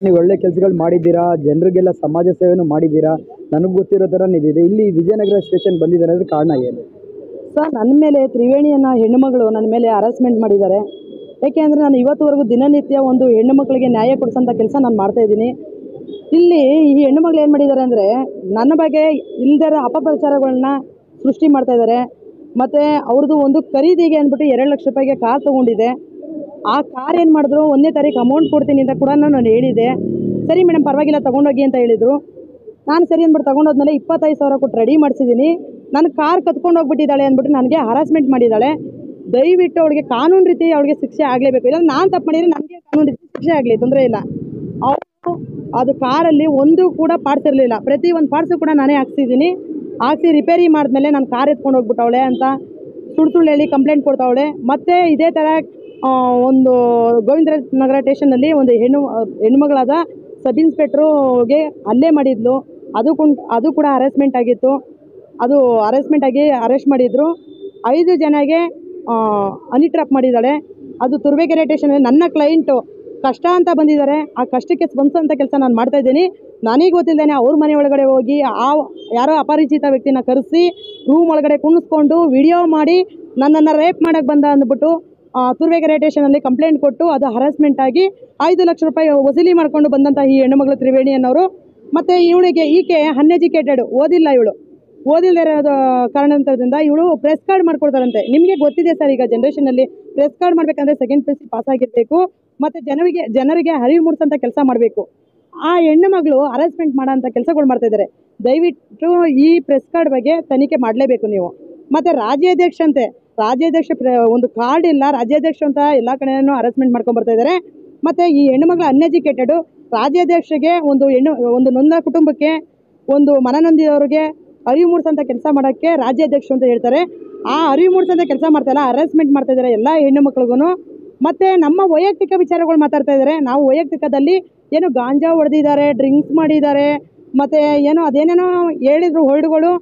ನೀವು ಒಳ್ಳೆ ಕೆಲಸಗಳು ಮಾಡಿದ್ದೀರಾ, ಜನರಿಗೆಲ್ಲ ಸಮಾಜ ಸೇವೆನೂ ಮಾಡಿದ್ದೀರಾ. ನನಗೆ ಗೊತ್ತಿರೋ ಥರ ಇದೆ. ಇಲ್ಲಿ ವಿಜಯನಗರ ಸ್ಟೇಷನ್ ಬಂದಿದ್ದಾರೆ ಅಂದರೆ ಕಾರಣ ಏನು ಸರ್? ನನ್ನ ಮೇಲೆ ತ್ರಿವೇಣಿಯನ್ನು ಹೆಣ್ಣುಮಗಳು ನನ್ನ ಮೇಲೆ ಹರಾಸ್ಮೆಂಟ್ ಮಾಡಿದ್ದಾರೆ. ಏಕೆಂದರೆ ನಾನು ಇವತ್ತುವರೆಗೂ ದಿನನಿತ್ಯ ಒಂದು ಹೆಣ್ಣು ಮಕ್ಕಳಿಗೆ ನ್ಯಾಯ ಕೊಡಿಸೋಂಥ ಕೆಲಸ ನಾನು ಮಾಡ್ತಾಯಿದ್ದೀನಿ. ಇಲ್ಲಿ ಈ ಹೆಣ್ಣು ಮಗಳು ಏನು ಮಾಡಿದ್ದಾರೆ ಅಂದರೆ ನನ್ನ ಬಗ್ಗೆ ಇಲ್ಲದರ ಅಪಪ್ರಚಾರಗಳನ್ನ ಸೃಷ್ಟಿ ಮಾಡ್ತಾಯಿದ್ದಾರೆ. ಮತ್ತು ಅವ್ರದ್ದು ಒಂದು ಖರೀದಿಗೆ ಅಂದ್ಬಿಟ್ಟು 2 ಲಕ್ಷ ರೂಪಾಯಿಗೆ ಕಾರ್ ತೊಗೊಂಡಿದೆ. ಆ ಕಾರ್ ಏನು ಮಾಡಿದ್ರು, 1ನೇ ತಾರೀಕು ಅಮೌಂಟ್ ಕೊಡ್ತೀನಿ ಅಂತ ಕೂಡ ನಾನು ಹೇಳಿದೆ. ಸರಿ ಮೇಡಮ್ ಪರವಾಗಿಲ್ಲ ತೊಗೊಂಡೋಗಿ ಅಂತ ಹೇಳಿದರು. ನಾನು ಸರಿ ಅಂದ್ಬಿಟ್ಟು ತೊಗೊಂಡೋದ್ಮೇಲೆ 25,000 ಕೊಟ್ಟು ರೆಡಿ ಮಾಡಿಸಿದ್ದೀನಿ. ನನ್ನ ಕಾರ್ ಕತ್ಕೊಂಡು ಹೋಗ್ಬಿಟ್ಟಿದ್ದಾಳೆ ಅಂದ್ಬಿಟ್ಟು ನನಗೆ ಹರಾಸ್ಮೆಂಟ್ ಮಾಡಿದ್ದಾಳೆ. ದಯವಿಟ್ಟು ಅವಳಿಗೆ ಕಾನೂನು ರೀತಿ ಅವಳಿಗೆ ಶಿಕ್ಷೆ ಆಗಲೇಬೇಕು. ಇಲ್ಲ ನಾನು ತಪ್ಪು ಮಾಡಿದರೆ ನನಗೆ ಕಾನೂನು ರೀತಿ ಶಿಕ್ಷೆ ಆಗಲಿ, ತೊಂದರೆ ಇಲ್ಲ. ಅವರು ಅದು ಕಾರಲ್ಲಿ ಒಂದು ಕೂಡ ಪಾರ್ಟ್ಸ್ ಇರಲಿಲ್ಲ. ಪ್ರತಿ ಒಂದು ಪಾರ್ಟ್ಸು ಕೂಡ ನಾನೇ ಹಾಕ್ಸಿದ್ದೀನಿ. ಹಾಕ್ಸಿ ರಿಪೇರಿ ಮಾಡಿದ್ಮೇಲೆ ನಾನು ಕಾರ್ ಎತ್ಕೊಂಡು ಹೋಗ್ಬಿಟ್ಟವಳೆ ಅಂತ ಸುಳ್ಳು ಹೇಳಿ ಕಂಪ್ಲೇಂಟ್ ಕೊಡ್ತಾವಳೆ. ಮತ್ತು ಇದೇ ಥರ ಒಂದು ಗೋವಿಂದನಗರ ಸ್ಟೇಷನಲ್ಲಿ ಒಂದು ಹೆಣ್ಣುಮಗಳಾದ ಸಬ್ ಇನ್ಸ್ಪೆಕ್ಟ್ರಿಗೆ ಹಲ್ಲೆ ಮಾಡಿದ್ಲು. ಅದು ಕೂಡ ಹರಾಸ್ಮೆಂಟ್ ಆಗಿತ್ತು. ಅದು ಹರಾಸ್ಮೆಂಟ್ ಆಗಿ ಅರೆಸ್ಟ್ ಮಾಡಿದ್ರು. 5 ಜನಗೆ ಹನಿ ಟ್ರ್ಯಾಪ್ ಮಾಡಿದ್ದಾಳೆ. ಅದು ತುರುವೇಕೆರೆ ಸ್ಟೇಷನಲ್ಲಿ ನನ್ನ ಕ್ಲೈಂಟು ಕಷ್ಟ ಅಂತ ಬಂದಿದ್ದಾರೆ. ಆ ಕಷ್ಟಕ್ಕೆ ಸ್ಪಂದಿಸೋಂಥ ಕೆಲಸ ನಾನು ಮಾಡ್ತಾಯಿದ್ದೀನಿ. ನನಗೆ ಗೊತ್ತಿಲ್ಲದೇನೆ ಅವ್ರ ಮನೆ ಒಳಗಡೆ ಹೋಗಿ ಯಾರೋ ಅಪರಿಚಿತ ವ್ಯಕ್ತಿನ ಕರೆಸಿ ರೂಮ್ ಒಳಗಡೆ ಕುಣಿಸ್ಕೊಂಡು ವಿಡಿಯೋ ಮಾಡಿ ನನ್ನನ್ನು ರೇಪ್ ಮಾಡೋಕ್ಕೆ ಬಂದ ಅಂದ್ಬಿಟ್ಟು ತುರುವೇಕೆರೆ ಸ್ಟೇಷನಲ್ಲಿ ಕಂಪ್ಲೇಂಟ್ ಕೊಟ್ಟು ಅದು ಹರಾಸ್ಮೆಂಟ್ ಆಗಿ 5 ಲಕ್ಷ ರೂಪಾಯಿ ವಸೂಲಿ ಮಾಡಿಕೊಂಡು ಬಂದಂಥ ಈ ಹೆಣ್ಣುಮಗಳು ತ್ರಿವೇಣಿ ಅನ್ನೋರು. ಮತ್ತು ಈಕೆ ಅನ್ಎಜುಕೇಟೆಡ್, ಓದಿಲ್ಲದೆ ಇರೋದು ಕಾರಣದಿಂದ ಇವಳು ಪ್ರೆಸ್ ಕಾರ್ಡ್ ಮಾಡ್ಕೊಡ್ತಾರಂತೆ. ನಿಮಗೆ ಗೊತ್ತಿದೆ ಸರ್, ಈಗ ಜನ್ರೇಷನಲ್ಲಿ ಪ್ರೆಸ್ ಕಾರ್ಡ್ ಮಾಡಬೇಕಂದ್ರೆ 2nd PUC ಪಾಸ್ ಆಗಿರಬೇಕು. ಮತ್ತು ಜನರಿಗೆ ಅರಿವು ಮೂಡಿಸೋಂಥ ಕೆಲಸ ಮಾಡಬೇಕು. ಆ ಹೆಣ್ಣು ಮಗಳು ಹರಾಸ್ಮೆಂಟ್ ಮಾಡೋಂಥ ಕೆಲಸಗಳು ಮಾಡ್ತಾಯಿದ್ದಾರೆ. ದಯವಿಟ್ಟು ಈ ಪ್ರೆಸ್ ಕಾರ್ಡ್ ಬಗ್ಗೆ ತನಿಖೆ ಮಾಡಲೇಬೇಕು ನೀವು. ಮತ್ತು ರಾಜ್ಯಾಧ್ಯಕ್ಷ ಒಂದು ಕಾರ್ಡ್ ಇಲ್ಲ, ರಾಜ್ಯಾಧ್ಯಕ್ಷ ಅಂತ ಎಲ್ಲ ಕಡೆಯೂ ಹರಾಸ್ಮೆಂಟ್ ಮಾಡ್ಕೊಂಡ್ಬರ್ತಾಯಿದ್ದಾರೆ. ಮತ್ತು ಈ ಹೆಣ್ಣುಮಗಳು ಅನ್ಎಜುಕೇಟೆಡು. ರಾಜ್ಯಾಧ್ಯಕ್ಷಗೆ ಒಂದು ನೊಂದ ಕುಟುಂಬಕ್ಕೆ, ಒಂದು ಮನನೊಂದಿದವರಿಗೆ ಅರಿವು ಮೂಡಿಸೋಂಥ ಕೆಲಸ ಮಾಡೋಕ್ಕೆ ರಾಜ್ಯಾಧ್ಯಕ್ಷ ಅಂತ ಹೇಳ್ತಾರೆ. ಆ ಅರಿವು ಮೂಡಿಸೋಂಥ ಕೆಲಸ ಮಾಡ್ತಾಯಿಲ್ಲ, ಹರಾಸ್ಮೆಂಟ್ ಮಾಡ್ತಾಯಿದ್ದಾರೆ ಎಲ್ಲ ಹೆಣ್ಣು ಮಕ್ಳಿಗೂ. ಮತ್ತು ನಮ್ಮ ವೈಯಕ್ತಿಕ ವಿಚಾರಗಳು ಮಾತಾಡ್ತಾ ಇದ್ದಾರೆ. ನಾವು ವೈಯಕ್ತಿಕದಲ್ಲಿ ಏನು ಗಾಂಜಾ ಹೊಡೆದಿದ್ದಾರೆ, ಡ್ರಿಂಕ್ಸ್ ಮಾಡಿದ್ದಾರೆ, ಮತ್ತು ಅದೇನೇನೋ ಹೇಳಿದ್ರು ಹೊರಡುಗಳು.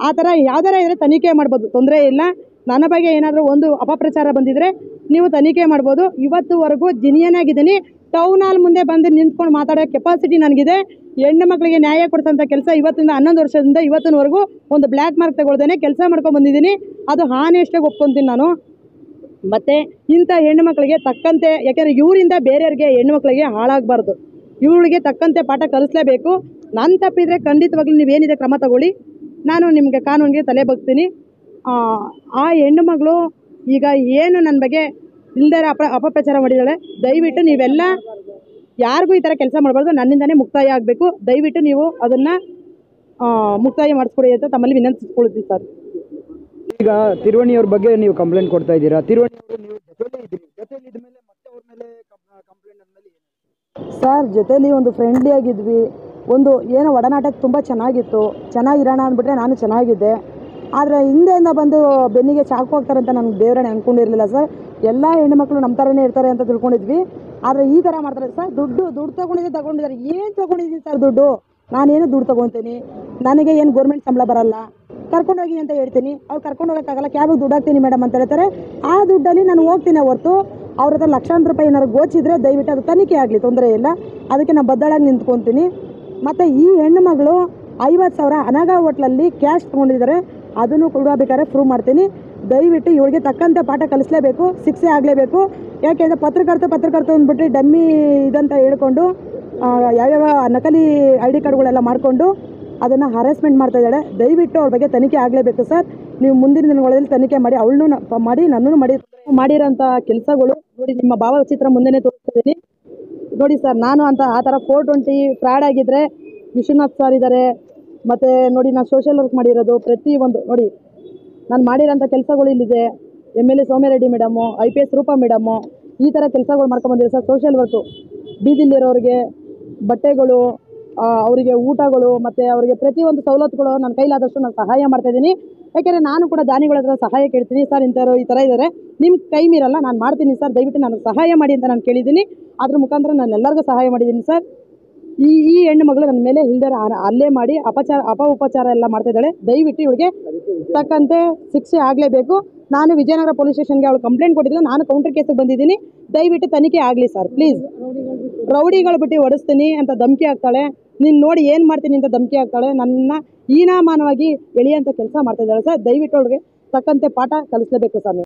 ಆ ಥರ ಯಾವ್ದಾರ ಇದ್ದರೆ ತನಿಖೆ ಮಾಡ್ಬೋದು, ತೊಂದರೆ ಇಲ್ಲ. ನನ್ನ ಬಗ್ಗೆ ಏನಾದರೂ ಒಂದು ಅಪಪ್ರಚಾರ ಬಂದಿದ್ದರೆ ನೀವು ತನಿಖೆ ಮಾಡ್ಬೋದು. ಇವತ್ತುವರೆಗೂ ಜಿನಿಯನಾಗಿದ್ದೀನಿ. ಟೌನ್ ಹಾಲ್ ಮುಂದೆ ಬಂದು ನಿಂತ್ಕೊಂಡು ಮಾತಾಡೋ ಕೆಪಾಸಿಟಿ ನನಗಿದೆ. ಹೆಣ್ಣು ಮಕ್ಕಳಿಗೆ ನ್ಯಾಯ ಕೊಡಿಸೋಂಥ ಕೆಲಸ 11 ವರ್ಷದಿಂದ ಇವತ್ತಿನವರೆಗೂ ಒಂದು ಬ್ಲ್ಯಾಕ್ ಮಾರ್ಕ್ ತಗೊಳ್ದೇನೆ ಕೆಲಸ ಮಾಡ್ಕೊಂಡು ಬಂದಿದ್ದೀನಿ. ಅದು ಹಾನೆಸ್ಟಾಗಿ ಒಪ್ಕೊತೀನಿ ನಾನು. ಮತ್ತು ಇಂಥ ಹೆಣ್ಣು ಮಕ್ಕಳಿಗೆ ತಕ್ಕಂತೆ, ಯಾಕೆಂದರೆ ಇವರಿಂದ ಬೇರೆಯವ್ರಿಗೆ ಹೆಣ್ಣು ಮಕ್ಕಳಿಗೆ ಹಾಳಾಗಬಾರ್ದು. ಇವಳಿಗೆ ತಕ್ಕಂತೆ ಪಾಠ ಕಲಿಸ್ಲೇಬೇಕು. ನಾನು ತಪ್ಪಿದರೆ ಖಂಡಿತವಾಗ್ಲೂ ನೀವೇನಿದೆ ಕ್ರಮ ತಗೊಳ್ಳಿ. ನಾನು ನಿಮಗೆ ಕಾನೂನಿಗೆ ತಲೆ ಬಗ್ತೀನಿ. ಆ ಹೆಣ್ಣು ಮಗಳು ಈಗ ಏನು ನನ್ನ ಬಗ್ಗೆ ಇಲ್ಲದೇ ಅಪಪ್ರಚಾರ ಮಾಡಿದ್ದಾಳೆ. ದಯವಿಟ್ಟು ನೀವೆಲ್ಲ ಯಾರಿಗೂ ಈ ಥರ ಕೆಲಸ ಮಾಡಬಾರ್ದು. ನನ್ನಿಂದನೇ ಮುಕ್ತಾಯ ಆಗಬೇಕು. ದಯವಿಟ್ಟು ನೀವು ಅದನ್ನು ಮುಕ್ತಾಯ ಮಾಡಿಸ್ಕೊಡಿ ಅಂತ ತಮ್ಮಲ್ಲಿ ವಿನಂತಿಸ್ಕೊಳ್ತೀವಿ ಸರ್. ಈಗ ತಿರುವಣಿಯವ್ರ ಬಗ್ಗೆ ನೀವು ಕಂಪ್ಲೇಂಟ್ ಕೊಡ್ತಾ ಇದ್ದೀರಾ. ತಿರುವಣಿಯವರು ನೀವು ಜೊತೆಲಿ ಇದ್ಮೇಲೆ ಮತ್ತೆ ಅವ್ರ ಮೇಲೆ ಕಂಪ್ಲೇಂಟ್ ಅಂದಮೇಲೆ ಸರ್ ಜೊತೆಲಿ ಒಂದು ಫ್ರೆಂಡ್ಲಿ ಆಗಿದ್ವಿ. ಒಂದು ಏನೋ ಒಡನಾಟ ತುಂಬ ಚೆನ್ನಾಗಿರೋಣ ಅಂದ್ಬಿಟ್ರೆ ನಾನು ಚೆನ್ನಾಗಿದ್ದೆ. ಆದರೆ ಹಿಂದೆಯಿಂದ ಬಂದು ಬೆನ್ನಿಗೆ ಚಾಕು ಹಾಕ್ತಾರೆ ಅಂತ ನನಗೆ ದೇವರೇ ಅಂದ್ಕೊಂಡಿರಲಿಲ್ಲ ಸರ್. ಎಲ್ಲ ಹೆಣ್ಣುಮಕ್ಳು ನಮ್ಮ ಥರನೇ ಇರ್ತಾರೆ ಅಂತ ತಿಳ್ಕೊಂಡಿದ್ವಿ. ಆದರೆ ಈ ಥರ ಮಾಡ್ತಾರೆ ಸರ್. ದುಡ್ಡು ತಗೊಂಡಿದ್ದಾರೆ. ಏನು ತೊಗೊಂಡಿದ್ದೀನಿ ಸರ್ ದುಡ್ಡು? ನಾನೇನು ದುಡ್ಡು ತೊಗೊತೀನಿ? ನನಗೆ ಏನು ಗೋರ್ಮೆಂಟ್ ಸಂಬಳ ಬರಲ್ಲ. ಕರ್ಕೊಂಡೋಗಿ ಅಂತ ಹೇಳ್ತೀನಿ, ಅವ್ರು ಕರ್ಕೊಂಡು ಹೋಗೋಕ್ಕಾಗಲ್ಲ. ಕ್ಯಾಬಿಗೆ ದುಡ್ಡು ಹಾಕ್ತೀನಿ ಮೇಡಮ್ ಅಂತ ಹೇಳ್ತಾರೆ. ಆ ದುಡ್ಡಲ್ಲಿ ನಾನು ಹೋಗ್ತೀನಿ ಹೊರತು ಅವ್ರ ಹತ್ರ ಲಕ್ಷಾಂತರ ರೂಪಾಯಿ ಏನಾದ್ರು ಗೋಚಿದ್ರೆ ದಯವಿಟ್ಟು ಅದು ತನಿಖೆ ಆಗಲಿ, ತೊಂದರೆ ಇಲ್ಲ. ಅದಕ್ಕೆ ನಾನು ಬದ್ದಳಾಗಿ ನಿಂತ್ಕೊತೀನಿ. ಮತ್ತು ಈ ಹೆಣ್ಣು ಮಗಳು 50,000 ಅನಗ ಹೋಟ್ಲಲ್ಲಿ ಕ್ಯಾಶ್ ತೊಗೊಂಡಿದ್ದಾರೆ. ಅದನ್ನು ಕೂಡ ಬೇಕಾದ್ರೆ ಪ್ರೂವ್ ಮಾಡ್ತೀನಿ. ದಯವಿಟ್ಟು ಇವಳಿಗೆ ತಕ್ಕಂತೆ ಪಾಠ ಕಲಿಸಲೇಬೇಕು, ಶಿಕ್ಷೆ ಆಗಲೇಬೇಕು. ಯಾಕೆಂದರೆ ಪತ್ರಕರ್ತ ಅಂದ್ಬಿಟ್ಟು ಡಮ್ಮಿ ಇದಂತ ಹೇಳ್ಕೊಂಡು ಯಾವ್ಯಾವ ನಕಲಿ ID ಕಾರ್ಡ್ಗಳೆಲ್ಲ ಮಾಡಿಕೊಂಡು ಅದನ್ನು ಹರಾಸ್ಮೆಂಟ್ ಮಾಡ್ತಾಯಿದ್ದಾಳೆ. ದಯವಿಟ್ಟು ಅವ್ರ ಬಗ್ಗೆ ತನಿಖೆ ಆಗಲೇಬೇಕು ಸರ್. ನೀವು ಮುಂದಿನ ದಿನಗಳಲ್ಲಿ ತನಿಖೆ ಮಾಡಿ, ಅವಳನ್ನೂ ಮಾಡಿ ನನ್ನೂ ಮಾಡಿರೋಂಥ ಕೆಲಸಗಳು ನೋಡಿ. ನಿಮ್ಮ ಭಾವಚಿತ್ರ ಮುಂದೆನೇ ತೋರಿಸ್ತಿದ್ದೀನಿ ನೋಡಿ ಸರ್. ನಾನು ಆ ಥರ 420 ಫ್ರಾಡ್ ಆಗಿದ್ದರೆ ವಿಶ್ವನಾಥ್ ಸರ್ ಇದ್ದಾರೆ. ಮತ್ತು ನೋಡಿ ನಾನು ಸೋಷಿಯಲ್ ವರ್ಕ್ ಮಾಡಿರೋದು ಪ್ರತಿಯೊಂದು ನೋಡಿ. ನಾನು ಮಾಡಿರೋಂಥ ಕೆಲಸಗಳು ಇಲ್ಲಿದೆ. MLA Sowmya Reddy madam, IPS Roopa madam, ಈ ಥರ ಕೆಲಸಗಳು ಮಾಡ್ಕೊಂಬಂದಿರೋ ಸರ್. ಸೋಷಿಯಲ್ ವರ್ಕು, ಬೀದಿಲಿರೋರಿಗೆ ಬಟ್ಟೆಗಳು, ಅವರಿಗೆ ಊಟಗಳು, ಮತ್ತು ಅವರಿಗೆ ಪ್ರತಿಯೊಂದು ಸವಲತ್ತುಗಳು ನನ್ನ ಕೈಲಾದಷ್ಟು ನಾನು ಸಹಾಯ ಮಾಡ್ತಾಯಿದ್ದೀನಿ. ಯಾಕೆಂದರೆ ನಾನು ಕೂಡ ದಾನಿಗಳ ಹತ್ರ ಸಹಾಯ ಕೇಳ್ತೀನಿ. ಸರ್ ಇಂಥವ್ರು ಈ ಥರ ಇದ್ದಾರೆ, ನಿಮ್ಮ ಕೈ ಮೀರಲ್ಲ, ನಾನು ಮಾಡ್ತೀನಿ ಸರ್, ದಯವಿಟ್ಟು ನನಗೆ ಸಹಾಯ ಮಾಡಿ ಅಂತ ನಾನು ಕೇಳಿದ್ದೀನಿ. ಅದ್ರ ಮುಖಾಂತರ ನಾನು ಎಲ್ಲರಿಗೂ ಸಹಾಯ ಮಾಡಿದ್ದೀನಿ ಸರ್. ಈ ಹೆಣ್ಣು ಮಗಳು ನನ್ನ ಮೇಲೆ ಇಲ್ದೇ ಹಲ್ಲೆ ಮಾಡಿ ಉಪಚಾರ ಎಲ್ಲ ಮಾಡ್ತಾಯಿದ್ದಾಳೆ. ದಯವಿಟ್ಟು ಇವಳಿಗೆ ತಕ್ಕಂತೆ ಶಿಕ್ಷೆ ಆಗಲೇಬೇಕು. ನಾನು ವಿಜಯನಗರ ಪೊಲೀಸ್ ಸ್ಟೇಷನ್ಗೆ ಅವಳು ಕಂಪ್ಲೇಂಟ್ ಕೊಟ್ಟಿದ್ದೆ, ನಾನು ಕೌಂಟರ್ ಕೇಸಿಗೆ ಬಂದಿದ್ದೀನಿ. ದಯವಿಟ್ಟು ತನಿಖೆ ಆಗಲಿ ಸರ್ ಪ್ಲೀಸ್. ರೌಡಿಗಳು ಬಿಟ್ಟು ಹೊಡಿಸ್ತೀನಿ ಅಂತ ಧಮಕಿ ಹಾಕ್ತಾಳೆ. ನೀನು ನೋಡಿ ಏನು ಮಾಡ್ತೀನಿ ಅಂತ ಧಮಕಿ ಹಾಕ್ತಾಳೆ. ನನ್ನ ಹೀನಾಮಾನವಾಗಿ ಎಳೆಯುವಂಥ ಕೆಲಸ ಮಾಡ್ತಾ ಇದ್ದಾಳೆ ಸರ್. ದಯವಿಟ್ಟು ಅವಳಿಗೆ ತಕ್ಕಂತೆ ಪಾಠ ಕಲಿಸಲೇಬೇಕು ಸರ್ ನೀವು.